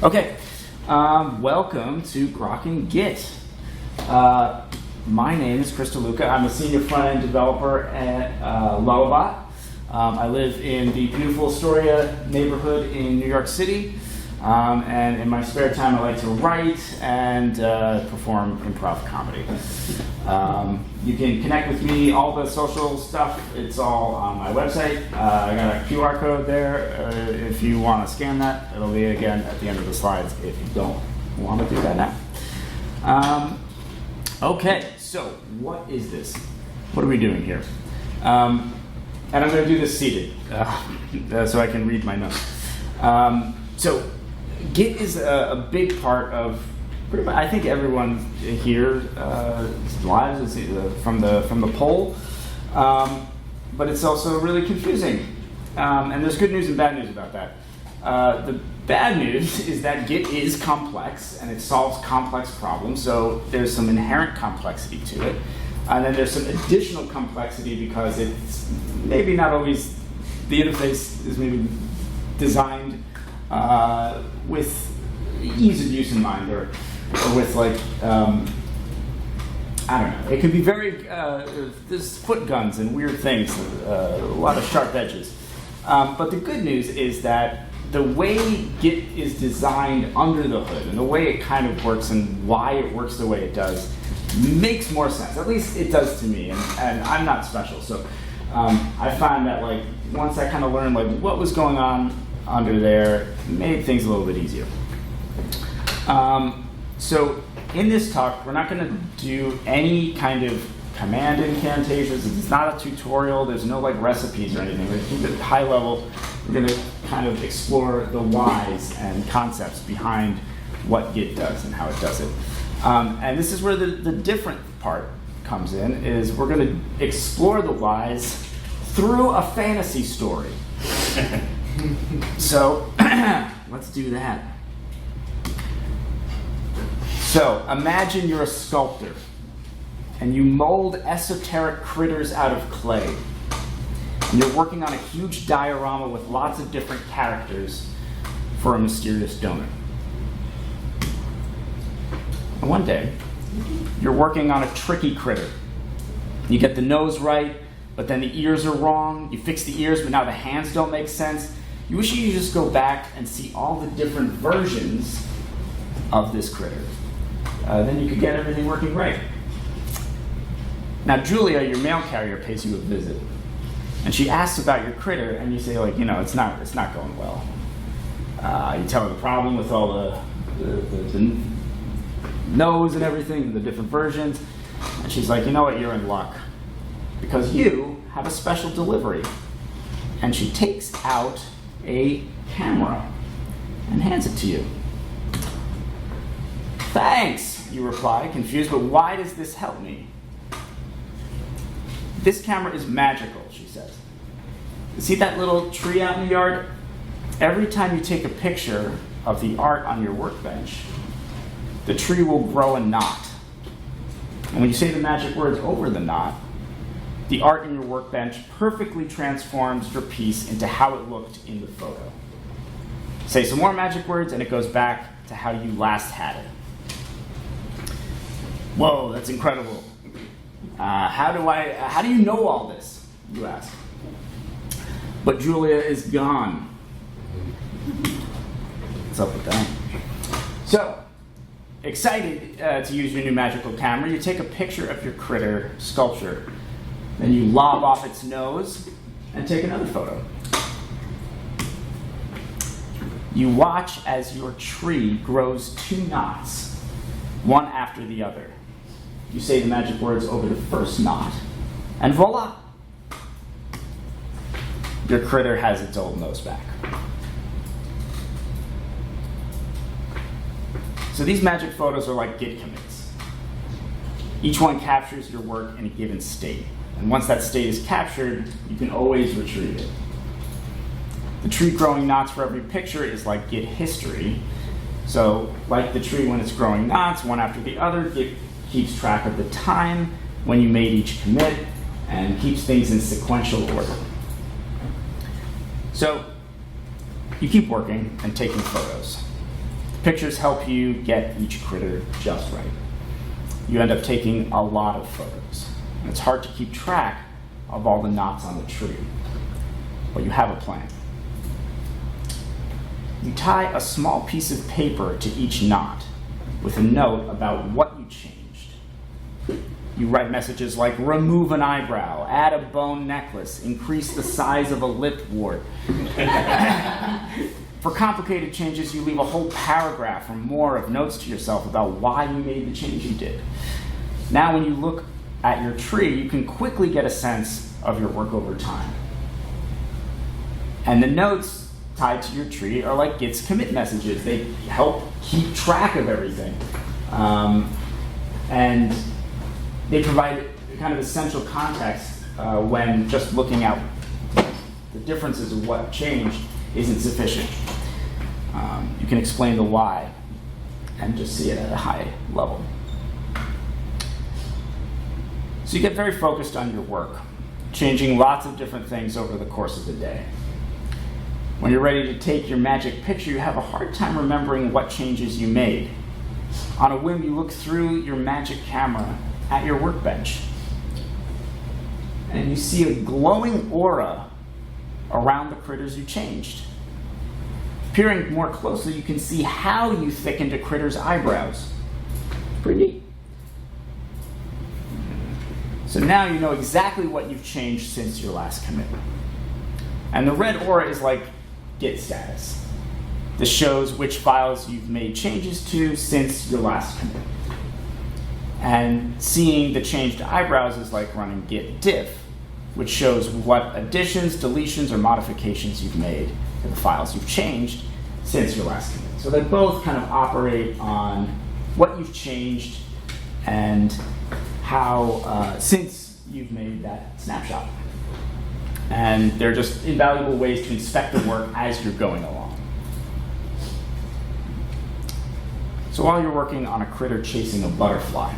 Okay, welcome to Grokking Git. My name is DeLuca. I'm a senior front-end developer at Lullabot. I live in the beautiful Astoria neighborhood in New York City. And in my spare time, I like to write and perform improv comedy. You can connect with me, all the social stuff, it's all on my website. I got a QR code there if you want to scan that. It'll be again at the end of the slides if you don't want to do that now. Okay, so what is this? What are we doing here? And I'm going to do this seated so I can read my notes. So Git is a big part of pretty much, I think, everyone here lives from the poll, but it's also really confusing. And there's good news and bad news about that. The bad news is that Git is complex and it solves complex problems, so there's some inherent complexity to it. And then there's some additional complexity because it's maybe not always, the interface is maybe designed with ease of use in mind, or with like, I don't know, it can be very, there's foot guns and weird things, a lot of sharp edges. But the good news is that the way Git is designed under the hood and the way it kind of works and why it works the way it does makes more sense. At least it does to me, and I'm not special. So I find that like once I kind of learned like what was going on under there, it made things a little bit easier. So in this talk, we're not going to do any kind of command incantations. It's not a tutorial. There's no like recipes or anything. We're going to keep it high level. We're going to kind of explore the whys and concepts behind what Git does and how it does it. And this is where the different part comes in, is we're going to explore the whys through a fantasy story. So let's do that. So imagine you're a sculptor and you mold esoteric critters out of clay. And you're working on a huge diorama with lots of different characters for a mysterious donor. And one day, you're working on a tricky critter. You get the nose right, but then the ears are wrong. You fix the ears, but now the hands don't make sense. You wish you could just go back and see all the different versions of this critter. Then you could get everything working right. Now Julia, your mail carrier, pays you a visit. And she asks about your critter, and you say, like, you know, it's not going well. You tell her the problem with all the nose and everything, the different versions. And she's like, you know what, you're in luck. Because you have a special delivery. And she takes out a camera and hands it to you. Thanks, you reply, confused, but why does this help me? This camera is magical, she says. See that little tree out in the yard? Every time you take a picture of the art on your workbench, the tree will grow a knot. And when you say the magic words over the knot, the art in your workbench perfectly transforms your piece into how it looked in the photo. Say some more magic words and it goes back to how you last had it. Whoa, that's incredible. How do you know all this, you ask? But Julia is gone. What's up with that? So, excited to use your new magical camera, you take a picture of your critter sculpture. Then you lob off its nose and take another photo. You watch as your tree grows 2 knots, one after the other. You say the magic words over the first knot, and voila! Your critter has its old nose back. So these magic photos are like Git commits. Each one captures your work in a given state. And once that state is captured, you can always retrieve it. The tree growing knots for every picture is like Git history. So like the tree when it's growing knots, one after the other, Git keeps track of the time when you made each commit and keeps things in sequential order. So you keep working and taking photos. Pictures help you get each critter just right. You end up taking a lot of photos. And it's hard to keep track of all the knots on the tree, but you have a plan. You tie a small piece of paper to each knot with a note about what you changed. You write messages like remove an eyebrow, add a bone necklace, increase the size of a lip wart. For complicated changes, you leave a whole paragraph or more of notes to yourself about why you made the change you did. Now when you look at your tree, you can quickly get a sense of your work over time. And the notes tied to your tree are like Git's commit messages. They help keep track of everything. And they provide kind of essential context when just looking at the differences of what changed isn't sufficient. You can explain the why and just see it at a high level. So you get very focused on your work, changing lots of different things over the course of the day. When you're ready to take your magic picture, you have a hard time remembering what changes you made. On a whim, you look through your magic camera at your workbench, and you see a glowing aura around the critters you changed. Peering more closely, you can see how you thickened a critter's eyebrows. Pretty neat. So now you know exactly what you've changed since your last commit. And the red aura is like Git status. This shows which files you've made changes to since your last commit. And seeing the changed eyebrows is like running git diff, which shows what additions, deletions, or modifications you've made to the files you've changed since your last commit. So they both kind of operate on what you've changed and how, since you've made that snapshot. And they're just invaluable ways to inspect the work as you're going along. So while you're working on a critter chasing a butterfly,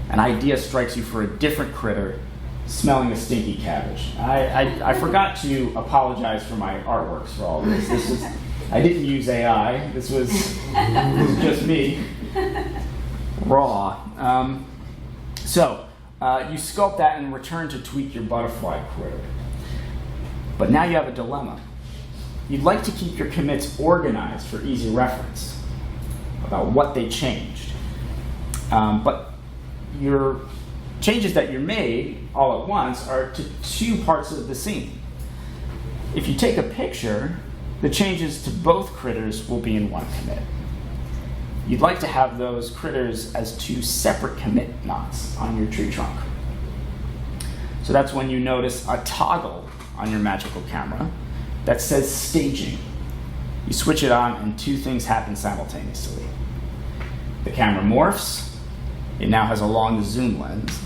an idea strikes you for a different critter smelling a stinky cabbage. I forgot to apologize for my artworks for all this. I didn't use AI. This was just me, raw. So you sculpt that and return to tweak your butterfly critter. But now you have a dilemma. You'd like to keep your commits organized for easy reference about what they changed. But your changes that you made all at once are to two parts of the scene. If you take a picture, the changes to both critters will be in one commit. You'd like to have those critters as two separate commit knots on your tree trunk. So that's when you notice a toggle on your magical camera that says staging. You switch it on and two things happen simultaneously. The camera morphs, it now has a long zoom lens,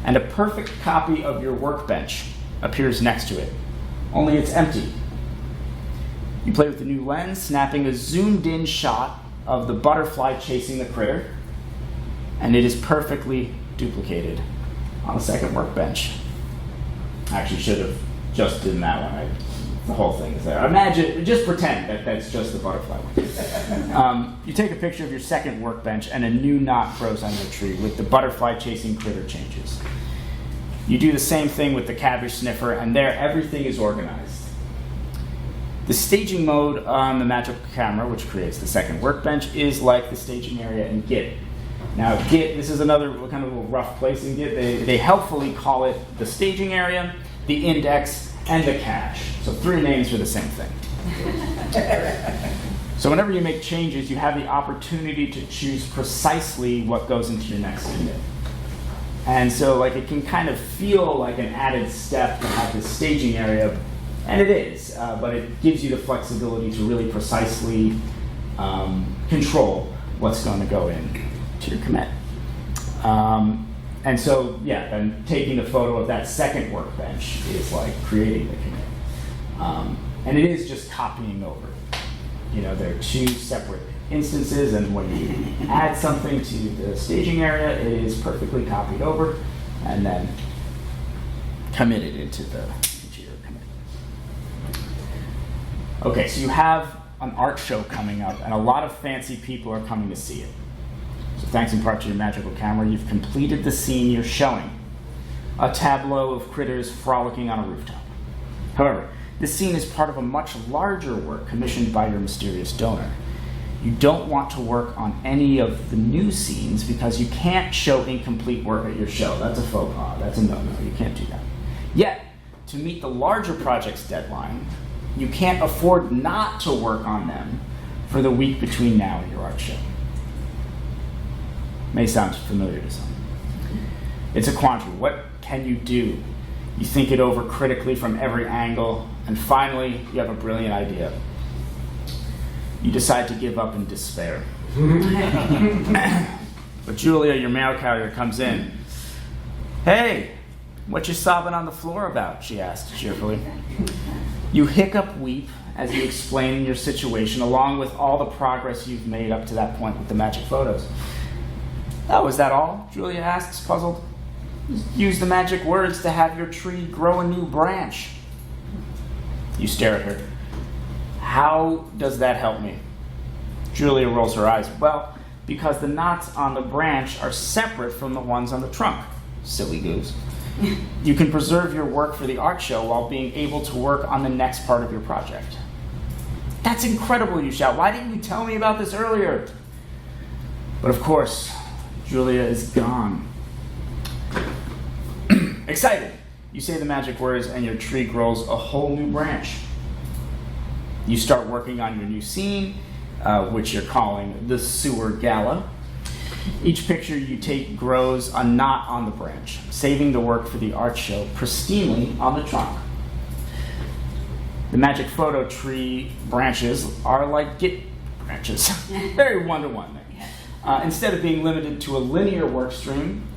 and a perfect copy of your workbench appears next to it, only it's empty. You play with the new lens, snapping a zoomed in shot of the butterfly chasing the critter, and it is perfectly duplicated on the second workbench. I actually should have just done that one. The whole thing is there. Imagine, just pretend that that's just the butterfly one. You take a picture of your second workbench and a new knot grows on your tree with the butterfly chasing critter changes. You do the same thing with the cabbage sniffer, and there everything is organized. The staging mode on the magical camera, which creates the second workbench, is like the staging area in Git. Now Git, this is another kind of a rough place in Git. They helpfully call it the staging area, the index, and the cache. So 3 names for the same thing. So whenever you make changes, you have the opportunity to choose precisely what goes into your next commit. And so it can kind of feel like an added step to have this staging area, and it is, but it gives you the flexibility to really precisely control what's going to go in to your commit. And so, yeah, then taking a photo of that second workbench is like creating the commit. And it is just copying over. There are 2 separate instances, and when you add something to the staging area, it is perfectly copied over and then committed into your commit. Okay, so you have an art show coming up, and a lot of fancy people are coming to see it. So thanks in part to your magical camera, you've completed the scene you're showing, a tableau of critters frolicking on a rooftop. However, this scene is part of a much larger work commissioned by your mysterious donor. You don't want to work on any of the new scenes because you can't show incomplete work at your show. That's a faux pas. That's a no-no. You can't do that. Yet, to meet the larger project's deadline, you can't afford not to work on them for the week between now and your art show. May sound familiar to some. It's a quandary. What can you do? You think it over critically from every angle, and finally, you have a brilliant idea. You decide to give up in despair. But Julia, your mail carrier, comes in. Hey, what you sobbing on the floor about? She asked cheerfully. You hiccup weep as you explain your situation, along with all the progress you've made up to that point with the magic photos. Oh, is that all? Julia asks, puzzled. Use the magic words to have your tree grow a new branch. You stare at her. How does that help me? Julia rolls her eyes. Well, because the knots on the branch are separate from the ones on the trunk. Silly goose. You can preserve your work for the art show while being able to work on the next part of your project. That's incredible, you shout. Why didn't you tell me about this earlier? But of course, Julia is gone. Excited, you say the magic words and your tree grows a whole new branch. You start working on your new scene, which you're calling the Sewer Gala. Each picture you take grows a knot on the branch, saving the work for the art show pristinely on the trunk. The magic photo tree branches are like Git branches, very one-to-one. Instead of being limited to a linear work stream,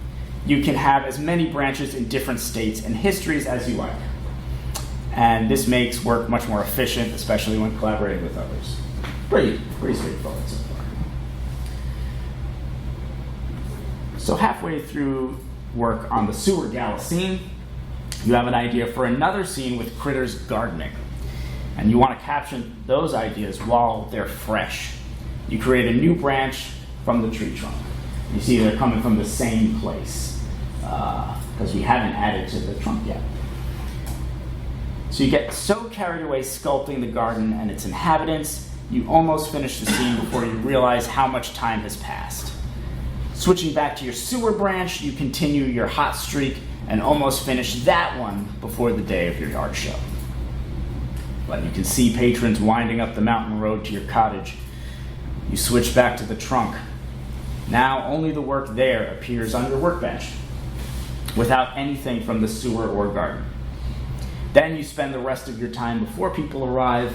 you can have as many branches in different states and histories as you like. And this makes work much more efficient, especially when collaborating with others. Pretty straightforward so far. So halfway through work on the Sewer Gala scene, you have an idea for another scene with critters gardening. And you want to caption those ideas while they're fresh. You create a new branch from the tree trunk. You see they're coming from the same place because we haven't added to the trunk yet. So you get so carried away sculpting the garden and its inhabitants, you almost finish the scene before you realize how much time has passed. Switching back to your sewer branch, you continue your hot streak and almost finish that one before the day of your art show. But you can see patrons winding up the mountain road to your cottage. You switch back to the trunk. Now only the work there appears on your workbench, without anything from the sewer or garden. Then you spend the rest of your time before people arrive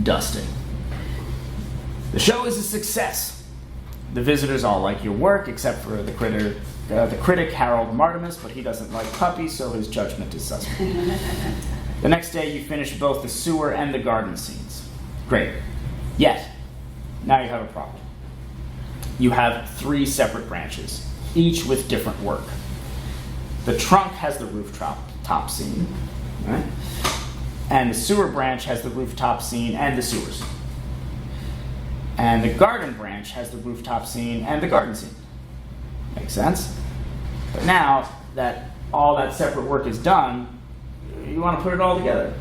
dusting. The show is a success. The visitors all like your work, except for the critic Harold Martimus, but he doesn't like puppies, so his judgment is suspect. The next day you finish both the sewer and the garden scenes. Great. Yet, now you have a problem. You have 3 separate branches, each with different work. The trunk has the rooftop scene, right? And the sewer branch has the rooftop scene and the sewer scene. And the garden branch has the rooftop scene and the garden scene. Makes sense? But now that all that separate work is done, you want to put it all together.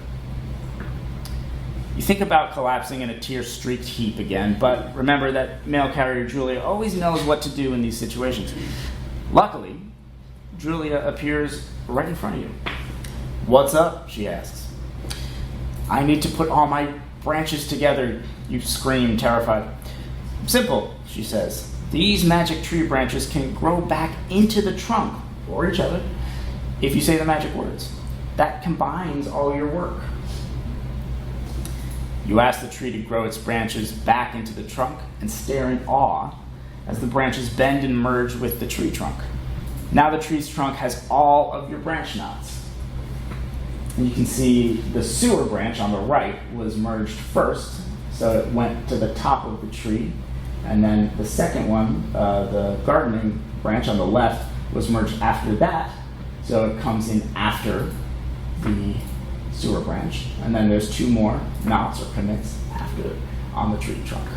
You think about collapsing in a tear-streaked heap again, but remember that mail carrier Julia always knows what to do in these situations. Luckily, Julia appears right in front of you. What's up? She asks. I need to put all my branches together, you scream, terrified. Simple, she says. These magic tree branches can grow back into the trunk, or each other, if you say the magic words. That combines all your work. You ask the tree to grow its branches back into the trunk and stare in awe as the branches bend and merge with the tree trunk. Now the tree's trunk has all of your branch knots. And you can see the sewer branch on the right was merged first, so it went to the top of the tree. And then the second one, the gardening branch on the left, was merged after that, so it comes in after the sewer branch. And then there's 2 more knots or commits after on the tree trunk.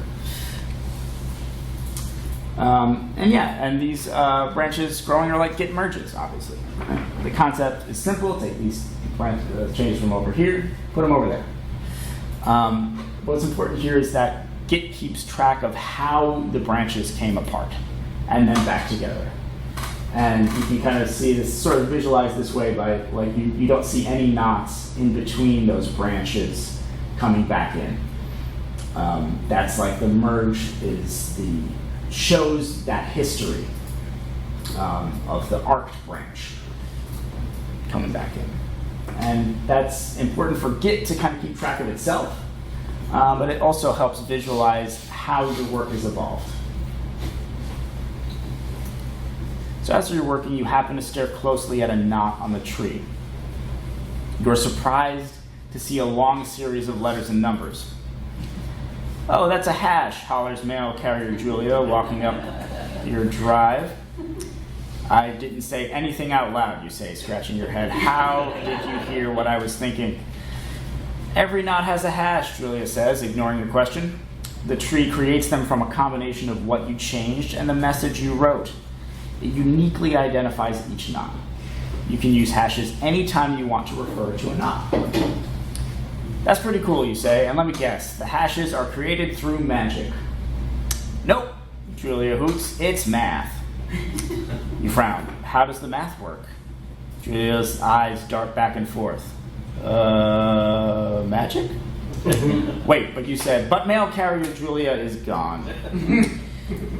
And these branches growing are like Git merges, obviously. Right? The concept is simple. Take these changes from over here, put them over there. What's important here is that Git keeps track of how the branches came apart and then back together. And you can kind of see this, sort of visualize this way by, like, you don't see any knots in between those branches coming back in. That's like the merge shows that history of the arced branch coming back in. And that's important for Git to kind of keep track of itself, but it also helps visualize how your work has evolved. So as you're working, you happen to stare closely at a knot on the tree. You're surprised to see a long series of letters and numbers. "Oh, that's a hash," hollers mail carrier Julia, walking up your drive. "I didn't say anything out loud," you say, scratching your head. "How did you hear what I was thinking?" "Every knot has a hash," Julia says, ignoring your question. "The tree creates them from a combination of what you changed and the message you wrote. It uniquely identifies each knot. You can use hashes anytime you want to refer to a knot." "That's pretty cool," you say, "and let me guess, the hashes are created through magic." "Nope," Julia hoots, "it's math." You frown. "How does the math work?" Julia's eyes dart back and forth. Magic?" "Wait, but you said, but mail carrier Julia is gone."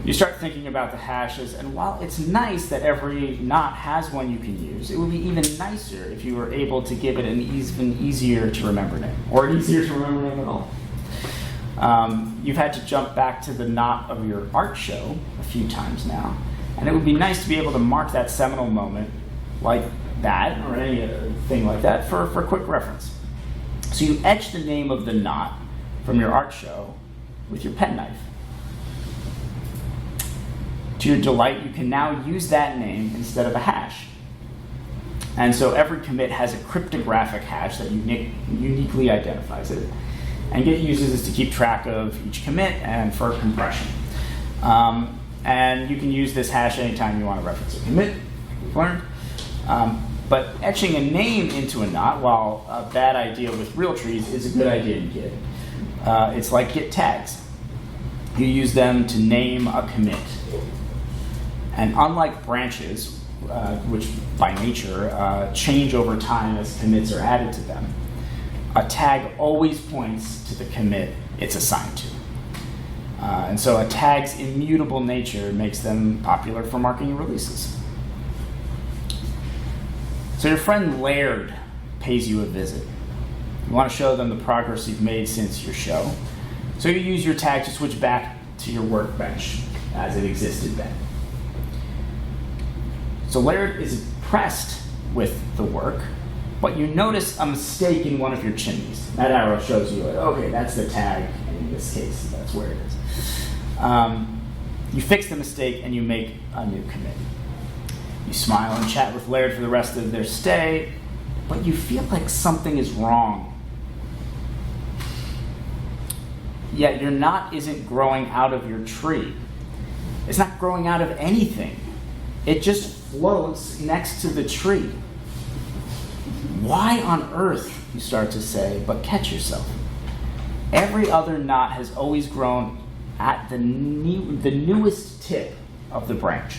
You start thinking about the hashes, and while it's nice that every knot has one you can use, it would be even nicer if you were able to give it an even easier to remember name, or an easier to remember name at all. You've had to jump back to the knot of your art show a few times now, and it would be nice to be able to mark that seminal moment like that, or anything like that, for quick reference. So you etch the name of the knot from your art show with your penknife. To your delight, you can now use that name instead of a hash. And so every commit has a cryptographic hash that uniquely identifies it. And Git uses this to keep track of each commit and for compression. And you can use this hash anytime you want to reference a commit, we've learned. But etching a name into a knot, while a bad idea with real trees, is a good idea in Git. It's like Git tags. You use them to name a commit. And unlike branches, which by nature change over time as commits are added to them, a tag always points to the commit it's assigned to. And so a tag's immutable nature makes them popular for marking releases. So your friend Laird pays you a visit. You want to show them the progress you've made since your show. So you use your tag to switch back to your workbench as it existed then. So Laird is impressed with the work, but you notice a mistake in one of your chimneys. That arrow shows you, okay, that's the tag, and in this case, that's where it is. You fix the mistake and you make a new commit. You smile and chat with Laird for the rest of their stay, but you feel like something is wrong. Yet your knot isn't growing out of your tree. It's not growing out of anything. It just floats next to the tree. Why on earth, you start to say, but catch yourself. Every other knot has always grown at the newest tip of the branch.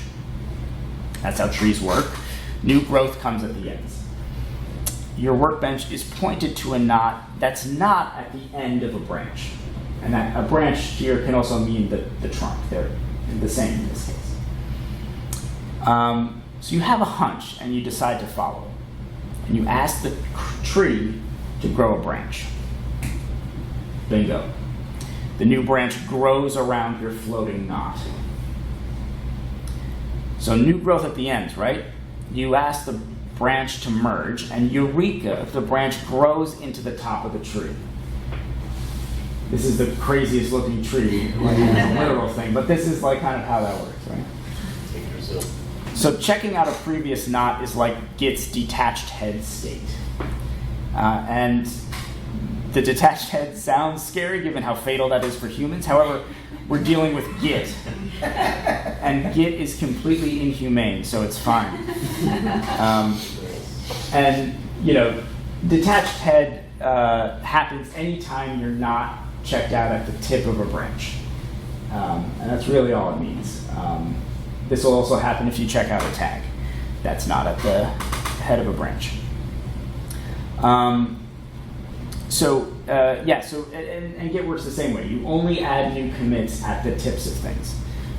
That's how trees work. New growth comes at the ends. Your workbench is pointed to a knot that's not at the end of a branch. And that a branch here can also mean the trunk. They're the same in this case. So you have a hunch and you decide to follow it. And you ask the tree to grow a branch. Bingo. The new branch grows around your floating knot. So new growth at the ends, right? You ask the branch to merge, and eureka, the branch grows into the top of the tree. This is the craziest looking tree, like a literal thing, but this is like kind of how that works, right? So checking out a previous knot is like Git's detached head state. And The detached head sounds scary given how fatal that is for humans. However, we're dealing with Git. And Git is completely inhumane, so it's fine. And, detached head happens anytime you're not checked out at the tip of a branch. And that's really all it means. This will also happen if you check out a tag that's not at the head of a branch. And Git works the same way. You only add new commits at the tips of things,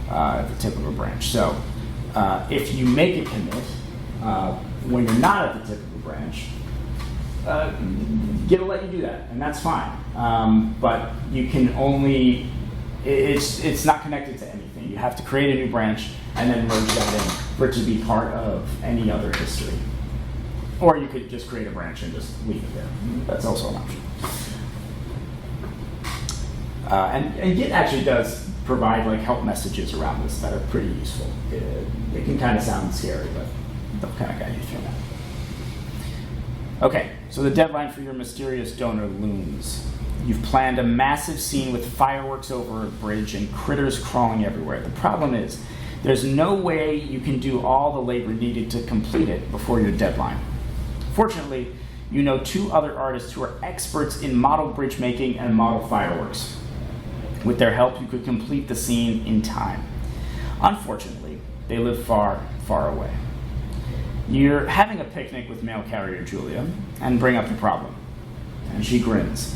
at the tip of a branch. So if you make a commit when you're not at the tip of a branch, Git will let you do that, and that's fine. But you can only, it's not connected to anything. You have to create a new branch and then merge that in for it to be part of any other history. Or you could just create a branch and just leave it there. That's also an option. And Git actually does provide help messages around this that are pretty useful. It can kind of sound scary, but they'll kind of guide you through that. Okay, so the deadline for your mysterious donor looms. You've planned a massive scene with fireworks over a bridge and critters crawling everywhere. The problem is, there's no way you can do all the labor needed to complete it before your deadline. Fortunately, you know 2 other artists who are experts in model bridge making and model fireworks. With their help, you could complete the scene in time. Unfortunately, they live far, far away. You're having a picnic with mail carrier Julia and bring up the problem. And she grins.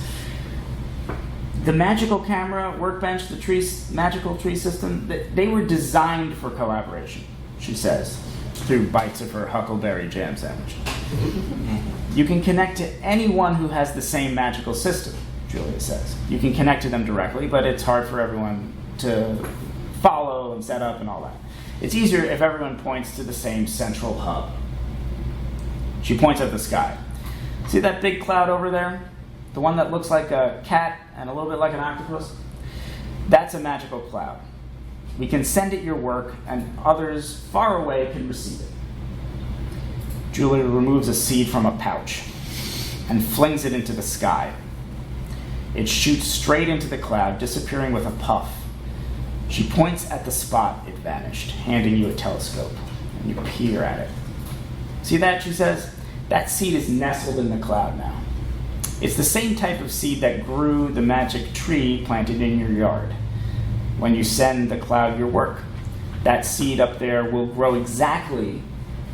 The magical camera, workbench, the magical tree system, they were designed for collaboration, she says, through bites of her huckleberry jam sandwich. You can connect to anyone who has the same magical system, Julia says. You can connect to them directly, but it's hard for everyone to follow and set up and all that. It's easier if everyone points to the same central hub. She points at the sky. See that big cloud over there? The one that looks like a cat and a little bit like an octopus? That's a magical cloud. We can send it your work, and others far away can receive it. Julia removes a seed from a pouch and flings it into the sky. It shoots straight into the cloud, disappearing with a puff. She points at the spot it vanished, handing you a telescope, and you peer at it. See that, she says? That seed is nestled in the cloud now. It's the same type of seed that grew the magic tree planted in your yard. When you send the cloud your work, that seed up there will grow exactly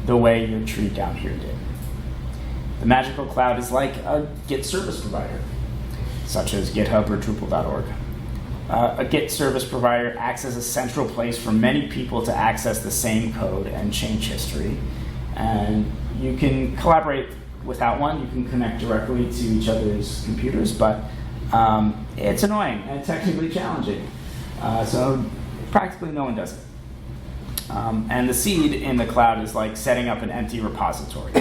the way your tree down here did. The magical cloud is like a Git service provider, such as GitHub or Drupal.org. A Git service provider acts as a central place for many people to access the same code and change history. And you can collaborate without one. You can connect directly to each other's computers, but it's annoying and technically challenging. So practically no one does it. And the seed in the cloud is like setting up an empty repository.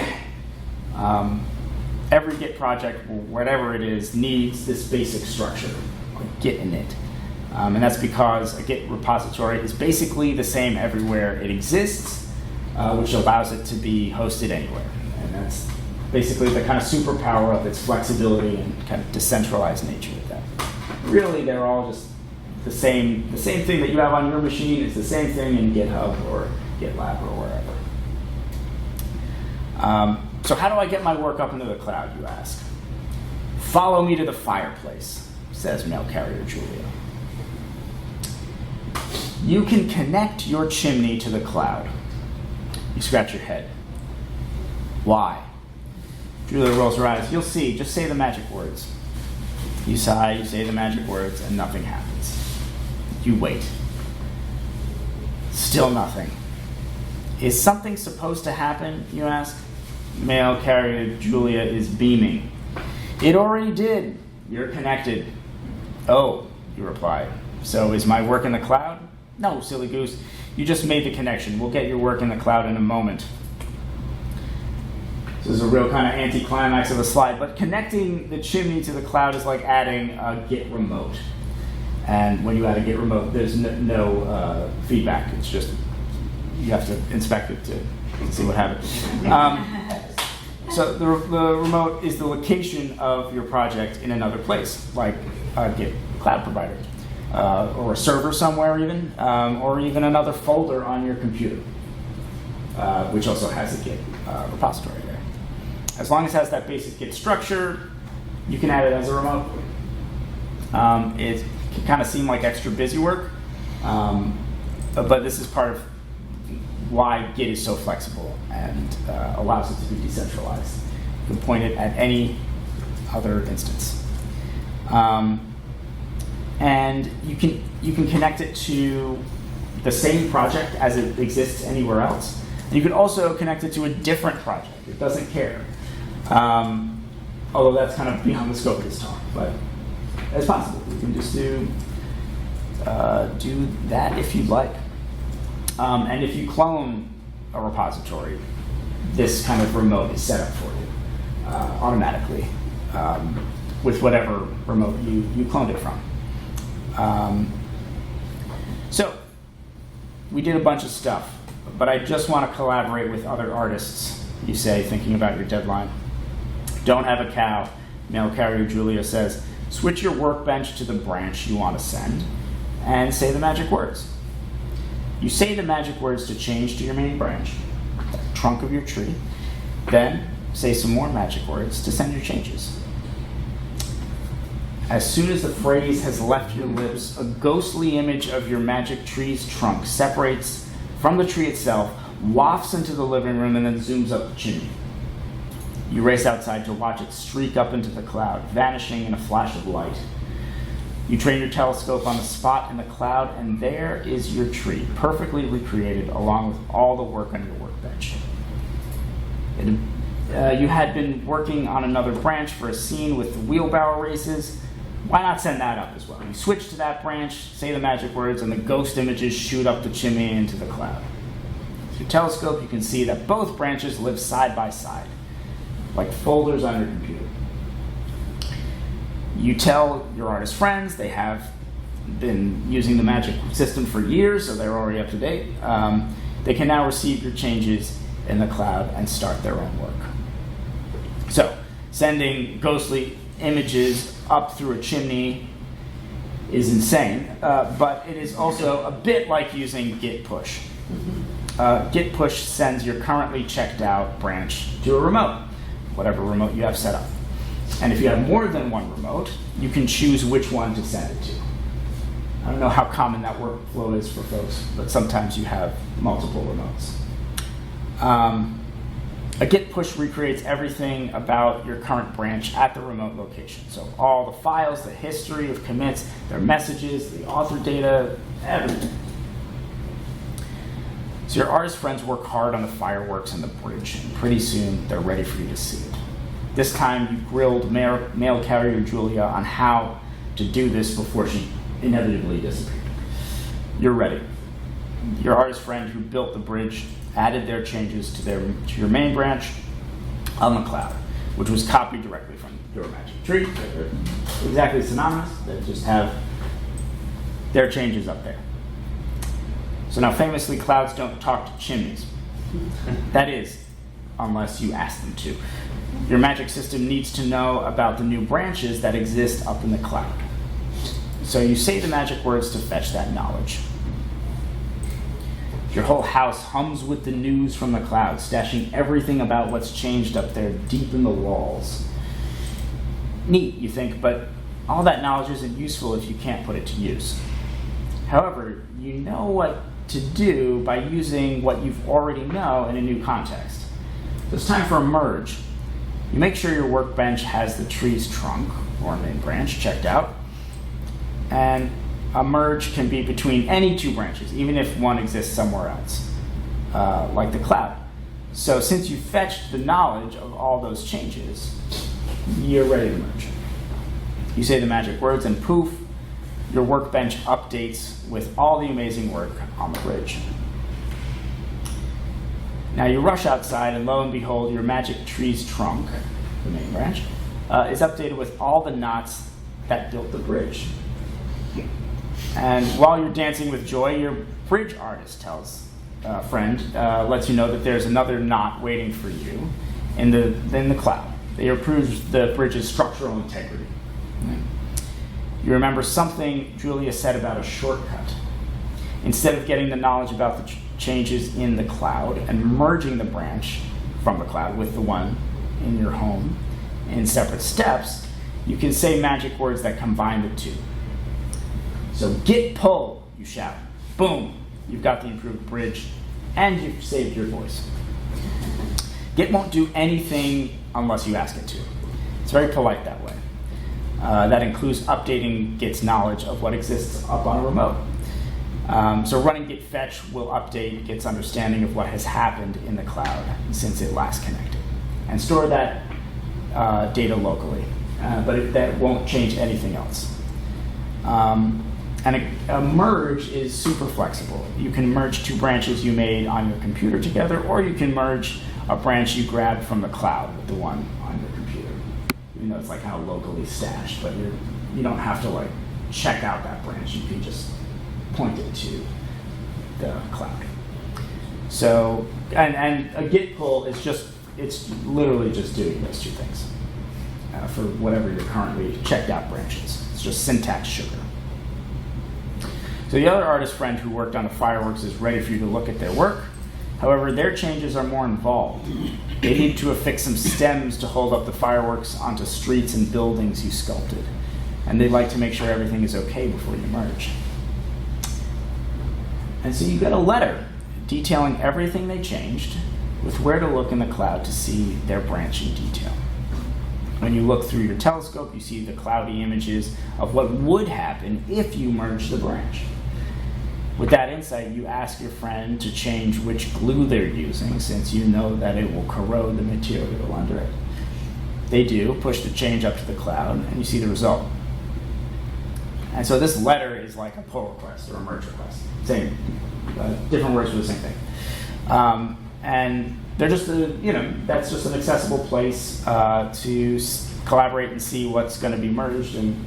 Every Git project, whatever it is, needs this basic structure, like Git init. And that's because a Git repository is basically the same everywhere it exists, which allows it to be hosted anywhere. And that's basically the kind of superpower of its flexibility and kind of decentralized nature of that. Really, they're all just the same thing that you have on your machine is the same thing in GitHub or GitLab or wherever. So how do I get my work up into the cloud, you ask? Follow me to the fireplace, says mail carrier Julia. You can connect your chimney to the cloud. You scratch your head. Why? Julia rolls her eyes. You'll see. Just say the magic words. You sigh, you say the magic words, and nothing happens. You wait. Still nothing. Is something supposed to happen, you ask? Mail carrier Julia is beaming. It already did. You're connected. Oh, you reply. So is my work in the cloud? No, silly goose. You just made the connection. We'll get your work in the cloud in a moment. This is a real kind of anticlimax of a slide, but connecting the chimney to the cloud is like adding a Git remote. And when you add a Git remote, there's no feedback. It's just, you have to inspect it to see what happens. So the remote is the location of your project in another place, like a Git cloud provider, or a server somewhere even, or even another folder on your computer, which also has a Git repository there. As long as it has that basic Git structure, you can add it as a remote. It can kind of seem like extra busy work, but this is part of why Git is so flexible and allows it to be decentralized. You can point it at any other instance. And you can connect it to the same project as it exists anywhere else. And you can also connect it to a different project. It doesn't care. Although that's kind of beyond the scope of this talk, but it's possible. You can just do that if you'd like. And if you clone a repository, this kind of remote is set up for you automatically with whatever remote you cloned it from. So we did a bunch of stuff, but I just want to collaborate with other artists, you say, thinking about your deadline. Don't have a cow. Mail carrier Julia says, switch your workbench to the branch you want to send and say the magic words. You say the magic words to change to your main branch, the trunk of your tree, then say some more magic words to send your changes. As soon as the phrase has left your lips, a ghostly image of your magic tree's trunk separates from the tree itself, wafts into the living room, and then zooms up the chimney. You race outside to watch it streak up into the cloud, vanishing in a flash of light. You train your telescope on the spot in the cloud, and there is your tree, perfectly recreated, along with all the work on your workbench. You had been working on another branch for a scene with the wheelbarrow races. Why not send that up as well? You switch to that branch, say the magic words, and the ghost images shoot up the chimney into the cloud. With your telescope, you can see that both branches live side by side, like folders on your computer. You tell your artist friends, they have been using the magic system for years, so they're already up to date. They can now receive your changes in the cloud and start their own work. So, sending ghostly images up through a chimney is insane, but it is also a bit like using Git push. Git push sends your currently checked out branch to a remote, whatever remote you have set up. And if you have more than one remote, you can choose which one to send it to. I don't know how common that workflow is for folks, but sometimes you have multiple remotes. A Git push recreates everything about your current branch at the remote location. So all the files, the history of commits, their messages, the author data, everything. So your artist friends work hard on the fireworks and the bridge, and pretty soon they're ready for you to see it. This time you grilled mail carrier Julia on how to do this before she inevitably disappeared. You're ready. Your artist friend who built the bridge added their changes to your main branch on the cloud, which was copied directly from your magic tree. They're exactly synonymous. They just have their changes up there. So now famously, clouds don't talk to chimneys. That is, unless you ask them to. Your magic system needs to know about the new branches that exist up in the cloud. So you say the magic words to fetch that knowledge. Your whole house hums with the news from the cloud, stashing everything about what's changed up there deep in the walls. Neat, you think, but all that knowledge isn't useful if you can't put it to use. However, you know what to do by using what you've already know in a new context. So it's time for a merge. You make sure your workbench has the tree's trunk, or main branch, checked out. And a merge can be between any two branches, even if one exists somewhere else, like the cloud. So since you fetched the knowledge of all those changes, you're ready to merge. You say the magic words, and poof, your workbench updates with all the amazing work on the bridge. Now you rush outside, and lo and behold, your magic tree's trunk, the main branch, is updated with all the knots that built the bridge. And while you're dancing with joy, your bridge artist tells a friend, lets you know that there's another knot waiting for you in the cloud. They improve the bridge's structural integrity. You remember something Julia said about a shortcut. Instead of getting the knowledge about the changes in the cloud and merging the branch from the cloud with the one in your home in separate steps, you can say magic words that combine the two. So git pull, you shout. Boom, you've got the improved bridge and you've saved your voice. Git won't do anything unless you ask it to. It's very polite that way. That includes updating Git's knowledge of what exists up on a remote. So running git fetch will update Git's understanding of what has happened in the cloud since it last connected, and store that data locally, but that won't change anything else. And a merge is super flexible. You can merge two branches you made on your computer together, or you can merge a branch you grabbed from the cloud with the one on your computer. Even though it's like kind of locally stashed, but you don't have to like check out that branch. You can just point it to the cloud. So, and a git pull is it's literally just doing those two things for whatever your currently checked out branch is. It's just syntax sugar. So the other artist friend who worked on the fireworks is ready for you to look at their work. However, their changes are more involved. They need to affix some stems to hold up the fireworks onto streets and buildings you sculpted. And they like to make sure everything is okay before you merge. And so you get a letter detailing everything they changed with where to look in the cloud to see their branch in detail. When you look through your telescope, you see the cloudy images of what would happen if you merged the branch. With that insight, you ask your friend to change which glue they're using, since you know that it will corrode the material under it. They do, push the change up to the cloud, and you see the result. And so this letter is like a pull request or a merge request. Same, different words for the same thing. And they're just, that's just an accessible place to collaborate and see what's going to be merged and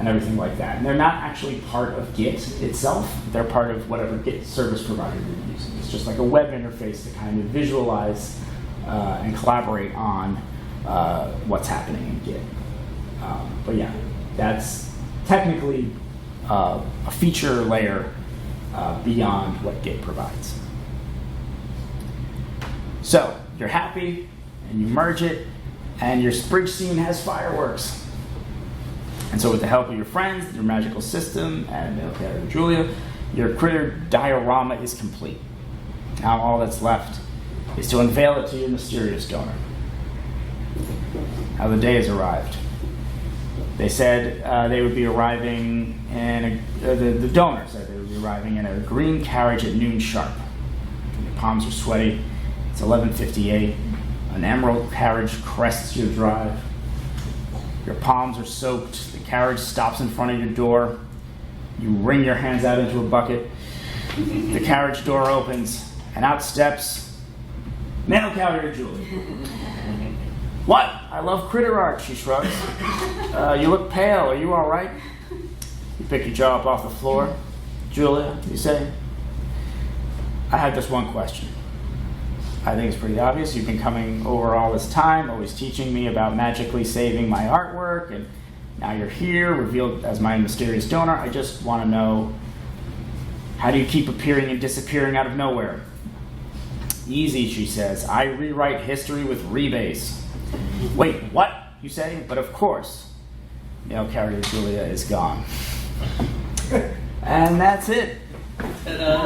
everything like that. And they're not actually part of Git itself. They're part of whatever Git service provider you're using. It's just like a web interface to kind of visualize and collaborate on what's happening in Git. But yeah, that's technically a feature layer beyond what Git provides. So you're happy, and you merge it, and your bridge scene has fireworks. And so with the help of your friends, your magical system, and Julia, your critter diorama is complete. Now all that's left is to unveil it to your mysterious donor. Now the day has arrived. They said they would be arriving the donor said they would be arriving in a green carriage at noon sharp. Your palms are sweaty. It's 11:58. An emerald carriage crests your drive. Your palms are soaked. The carriage stops in front of your door. You wring your hands out into a bucket. The carriage door opens, and out steps mail carrier Julie. What? I love critter art, she shrugs. You look pale. Are you all right? You pick your jaw up off the floor. Julia, you say, I have just one question. I think it's pretty obvious. You've been coming over all this time, always teaching me about magically saving my artwork, and now you're here, revealed as my mysterious donor. I just want to know, how do you keep appearing and disappearing out of nowhere? Easy, she says. I rewrite history with rebase. Wait, what? You say? But of course. Mail carrier Julia is gone. And that's it. Ta-da.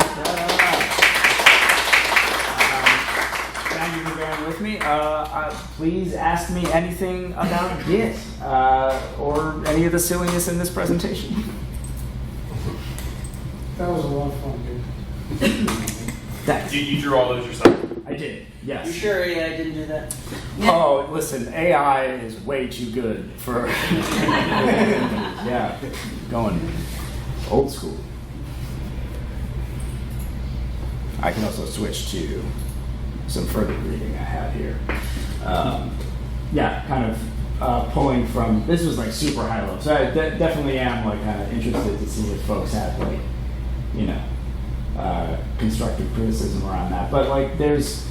Thank you for bearing with me. Please ask me anything about Git or any of the silliness in this presentation. That was a lot of fun, dude. Thanks. You drew all those yourself? I did, yes. You sure AI didn't do that? Oh, listen, AI is way too good for... yeah, going old school. I can also switch to some further reading I have here. Yeah, kind of pulling from, this was like super high level. So I definitely am like kind of interested to see if folks have like, constructive criticism around that. But like there's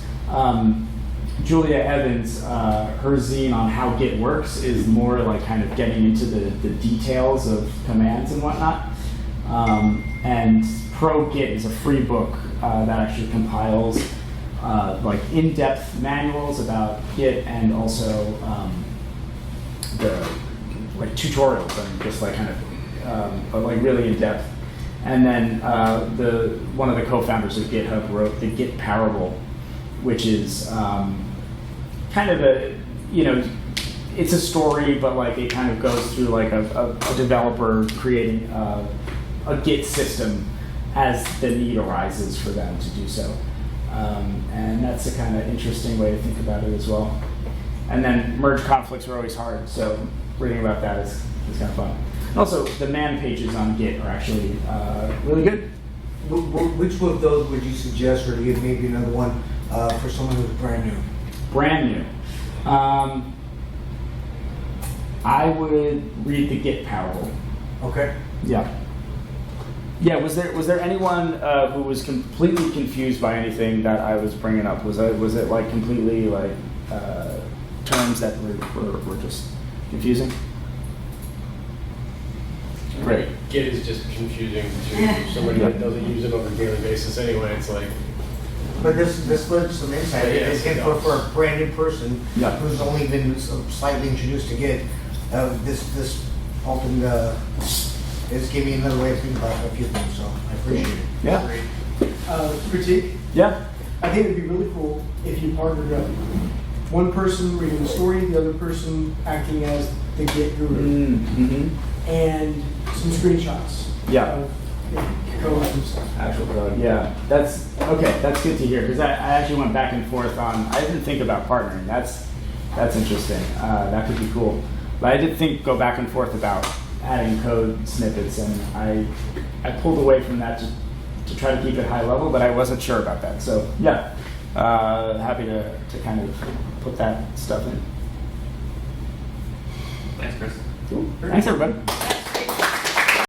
Julia Evans, her zine on how Git works is more like kind of getting into the details of commands and whatnot. And Pro Git is a free book that actually compiles like in-depth manuals about Git and also the like tutorials and just like kind of but like really in-depth. And then one of the co-founders of GitHub wrote the Git Parable, which is kind of a, it's a story, but like it kind of goes through like a developer creating a Git system as the need arises for them to do so. And that's a kind of interesting way to think about it as well. And then merge conflicts are always hard, so reading about that is kind of fun. And also, the man pages on Git are actually really good. Which one of those would you suggest, or do you have maybe another one for someone who's brand new? Brand new. I would read the Git Parable. Okay. Yeah. Yeah. Was there anyone who was completely confused by anything that I was bringing up? Was it like completely like terms that were just confusing? Great. Git is just confusing to somebody that doesn't use it on a daily basis anyway. It's like, But this lends some insight. Yes, it for does. a brand new person who's only been slightly introduced to Git, this often is giving me another way of thinking about a few things. So I appreciate it. Yeah. Critique. Yeah. I think it'd be really cool if you partnered up. One person reading the story, the other person acting as the Git guru, Mm-hmm. and some screenshots. Yeah. Of code and stuff. Actual code, yeah. That's okay. That's good to hear because I actually went back and forth on. I didn't think about partnering. That's interesting. That could be cool. But I did go back and forth about adding code snippets, and I pulled away from that to try to keep it high level, but I wasn't sure about that. So yeah, happy to kind of put that stuff in. Thanks, Chris. Cool. Thanks everybody.